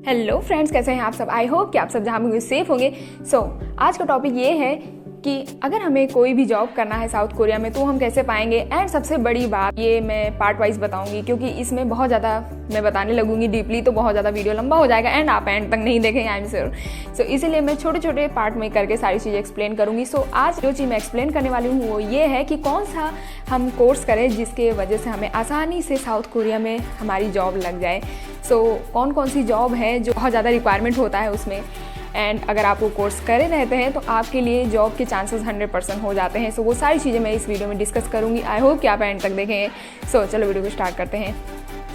Hello friends, कैसे हैं आप सब। आई होप कि आप सब जहाँ भी सेफ होंगे। आज का टॉपिक ये है कि अगर हमें कोई भी जॉब करना है साउथ कोरिया में तो हम कैसे पाएंगे। एंड सबसे बड़ी बात ये मैं पार्ट वाइज बताऊंगी, क्योंकि इसमें बहुत ज़्यादा मैं बताने लगूंगी डीपली तो बहुत ज़्यादा वीडियो लंबा हो जाएगा एंड आप एंड तक नहीं देखेंगे, आई एम श्योर। सो इसीलिए मैं छोटे छोटे पार्ट में करके सारी चीज़ें एक्सप्लेन करूंगी। आज जो चीज़ मैं एक्सप्लेन करने वाली हूँ वो ये है कि कौन सा हम कोर्स करें जिसके वजह से हमें आसानी से साउथ कोरिया में हमारी जॉब लग जाए। कौन कौन सी जॉब है जो बहुत ज़्यादा रिक्वायरमेंट होता है उसमें, एंड अगर आप वो कोर्स करे रहते हैं तो आपके लिए जॉब के चांसेस 100% हो जाते हैं। वो सारी चीज़ें मैं इस वीडियो में डिस्कस करूंगी। आई होप कि आप एंड तक देखेंगे। चलो वीडियो को स्टार्ट करते हैं।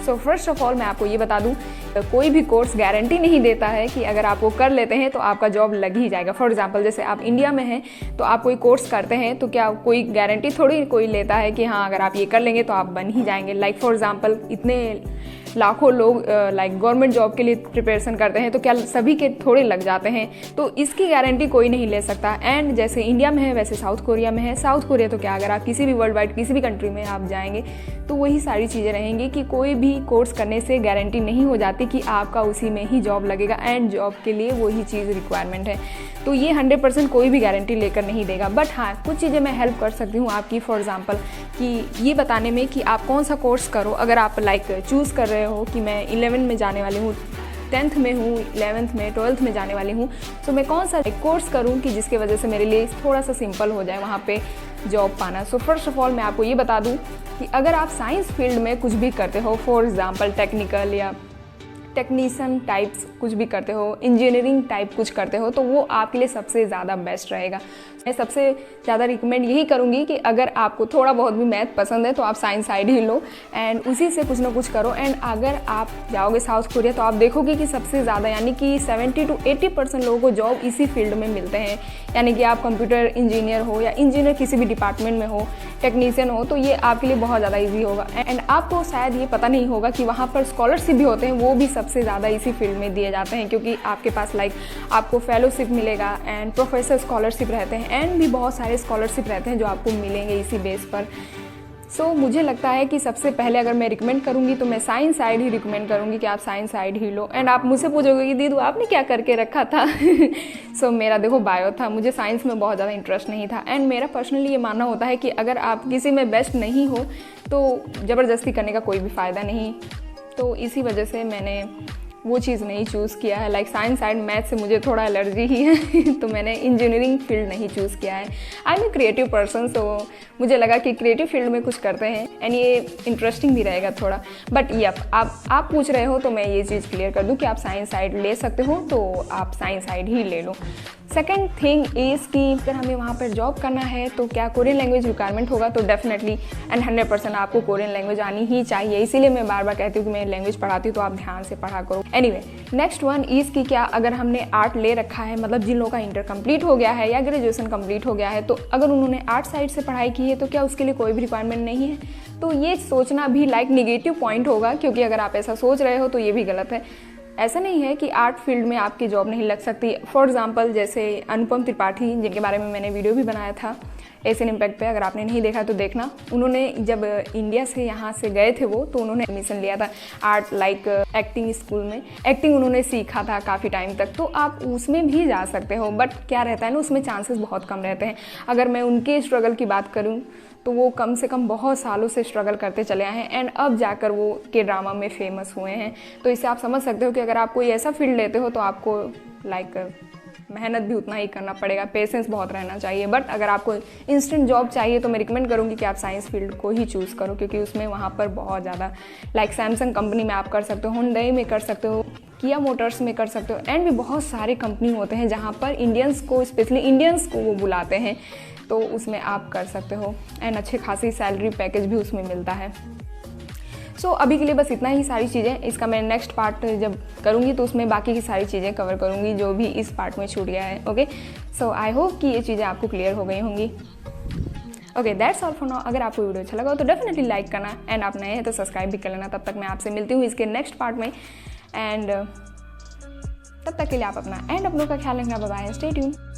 फर्स्ट ऑफ ऑल मैं आपको ये बता दूं, कोई भी कोर्स गारंटी नहीं देता है कि अगर आप वो कर लेते हैं तो आपका जॉब लग ही जाएगा। फॉर एग्जांपल जैसे आप इंडिया में हैं तो आप कोई कोर्स करते हैं तो क्या कोई गारंटी थोड़ी कोई लेता है कि हाँ अगर आप ये कर लेंगे तो आप बन ही जाएंगे। लाइक फॉर एग्जांपल इतने लाखों लोग गवर्नमेंट जॉब के लिए प्रिपरेशन करते हैं तो क्या सभी के थोड़े लग जाते हैं, तो इसकी गारंटी कोई नहीं ले सकता। एंड जैसे इंडिया में है वैसे साउथ कोरिया में है। साउथ कोरिया तो क्या, अगर आप किसी भी वर्ल्ड वाइड किसी भी कंट्री में आप जाएंगे तो वही सारी चीज़ें रहेंगी कि कोई भी कोर्स करने से गारंटी नहीं हो जाती कि आपका उसी में ही जॉब लगेगा एंड जॉब के लिए वही चीज़ रिक्वायरमेंट है। तो ये 100% कोई भी गारंटी लेकर नहीं देगा। बट हाँ, कुछ चीज़ें मैं हेल्प कर सकती हूँ आपकी। फॉर एग्जांपल कि ये बताने में कि आप कौन सा कोर्स करो। अगर आप चूज़ कर रहे हो कि मैं 11 में जाने वाली हूँ, 10th में हूँ, 11th में, 12th में जाने वाली हूँ, तो मैं कौन सा कोर्स करूँ कि जिसके वजह से मेरे लिए थोड़ा सा सिंपल हो जाए वहाँ पे जॉब पाना। फर्स्ट ऑफ ऑल मैं आपको ये बता दूँ कि अगर आप साइंस फील्ड में कुछ भी करते हो, फॉर एग्जांपल टेक्निकल या टेक्नीशियन टाइप्स कुछ भी करते हो, इंजीनियरिंग टाइप कुछ करते हो, तो वो आपके लिए सबसे ज़्यादा बेस्ट रहेगा। मैं सबसे ज़्यादा रिकमेंड यही करूँगी कि अगर आपको थोड़ा बहुत भी मैथ पसंद है तो आप science side he low and उसी से कुछ ना कुछ करो। एंड अगर आप जाओगे साउथ कोरिया तो आप देखोगे कि सबसे ज़्यादा यानी कि 70 to 80% लोगों को जॉब इसी फील्ड में मिलते हैं। यानी कि आप कंप्यूटर इंजीनियर हो या इंजीनियर किसी भी डिपार्टमेंट में हो, टेक्नीशियन हो, तो ये आपके लिए बहुत ज़्यादा ईजी होगा। एंड आपको शायद ये पता नहीं होगा कि वहाँ पर स्कॉलरशिप भी होते हैं, वो भी सबसे ज़्यादा इसी फील्ड में दिए जाते हैं, क्योंकि आपके पास आपको फेलोशिप मिलेगा एंड प्रोफेसर स्कॉलरशिप रहते हैं एंड भी बहुत सारे स्कॉलरशिप रहते हैं जो आपको मिलेंगे इसी बेस पर। मुझे लगता है कि सबसे पहले अगर मैं रिकमेंड करूंगी तो मैं साइंस साइड ही रिकमेंड करूंगी कि आप science side he low. And आप मुझसे पूछोगे कि दीदू आपने क्या करके रखा था। मेरा देखो बायो था, मुझे साइंस में बहुत ज़्यादा इंटरेस्ट नहीं था। एंड मेरा पर्सनली ये मानना होता है कि अगर आप किसी में बेस्ट नहीं हो तो ज़बरदस्ती करने का कोई भी फ़ायदा नहीं। तो इसी वजह से मैंने वो चीज़ नहीं चूज़ किया है। साइंस साइड मैथ से मुझे थोड़ा एलर्जी ही है तो मैंने इंजीनियरिंग फील्ड नहीं चूज़ किया है। I am a creative person, so मुझे लगा कि क्रिएटिव फील्ड में कुछ करते हैं एंड ये इंटरेस्टिंग भी रहेगा थोड़ा। बट आप पूछ रहे हो तो मैं ये चीज़ क्लियर कर दूं कि आप साइंस साइड ले सकते हो तो आप साइंस साइड ही ले लो। सेकेंड थिंग इज़ कि अगर हमें वहाँ पर जॉब करना है तो क्या कोरियन लैंग्वेज रिक्वायरमेंट होगा, तो डेफिनेटली एंड 100% आपको कोरियन लैंग्वेज आनी ही चाहिए। इसीलिए मैं बार बार कहती हूँ कि मैं लैंग्वेज पढ़ाती हूँ तो आप ध्यान से पढ़ा करो। एनीवे, नेक्स्ट वन इज़ कि क्या अगर हमने आर्ट ले रखा है, मतलब जिन लोगों का इंटर कंप्लीट हो गया है या ग्रेजुएशन कंप्लीट हो गया है, तो अगर उन्होंने आर्ट साइड से पढ़ाई की है तो क्या उसके लिए कोई भी रिक्वायरमेंट नहीं है। तो ये सोचना भी निगेटिव पॉइंट होगा, क्योंकि अगर आप ऐसा सोच रहे हो तो ये भी गलत है। ऐसा नहीं है कि आर्ट फील्ड में आपकी जॉब नहीं लग सकती। फॉर एग्जांपल जैसे अनुपम त्रिपाठी, जिनके बारे में मैंने वीडियो भी बनाया था एशियन इम्पैक्ट पे, अगर आपने नहीं देखा तो देखना। उन्होंने जब इंडिया से यहाँ से गए थे तो उन्होंने एडमिशन लिया था आर्ट एक्टिंग स्कूल में। एक्टिंग उन्होंने सीखा था काफ़ी टाइम तक, तो आप उसमें भी जा सकते हो। बट क्या रहता है ना, उसमें चांसेस बहुत कम रहते हैं। अगर मैं उनके स्ट्रगल की बात करूँ तो वो कम से कम बहुत सालों से स्ट्रगल करते चले आए हैं एंड अब जाकर वो के ड्रामा में फेमस हुए हैं। तो इससे आप समझ सकते हो कि अगर आप कोई ऐसा फील्ड लेते हो तो आपको मेहनत भी उतना ही करना पड़ेगा, पेशेंस बहुत रहना चाहिए। बट अगर आपको इंस्टेंट जॉब चाहिए तो मैं रिकमेंड करूँगी कि आप साइंस फील्ड को ही चूज़ करो, क्योंकि उसमें वहाँ पर बहुत ज़्यादा सैमसंग कंपनी में आप कर सकते हो, हुंडई में कर सकते हो, किया मोटर्स में कर सकते हो एंड भी बहुत सारे कंपनी होते हैं जहाँ पर इंडियंस को, स्पेशली इंडियंस को वो बुलाते हैं, तो उसमें आप कर सकते हो एंड अच्छे खासी सैलरी पैकेज भी उसमें मिलता है। अभी के लिए बस इतना ही सारी चीज़ें। इसका मैं नेक्स्ट पार्ट जब करूँगी तो उसमें बाकी की सारी चीज़ें कवर करूँगी जो भी इस पार्ट में छूट गया है। ओके, आई होप कि ये चीज़ें आपको क्लियर हो गई होंगी। Okay, that's all for now. अगर आपको वीडियो अच्छा लगा हो तो डेफिनेटली लाइक करना एंड आप नए हैं तो सब्सक्राइब भी कर लेना। तब तक मैं आपसे मिलती हूँ इसके नेक्स्ट पार्ट में एंड तब तक के लिए आप अपना एंड अपनों का ख्याल रखना। Bye bye, stay tuned.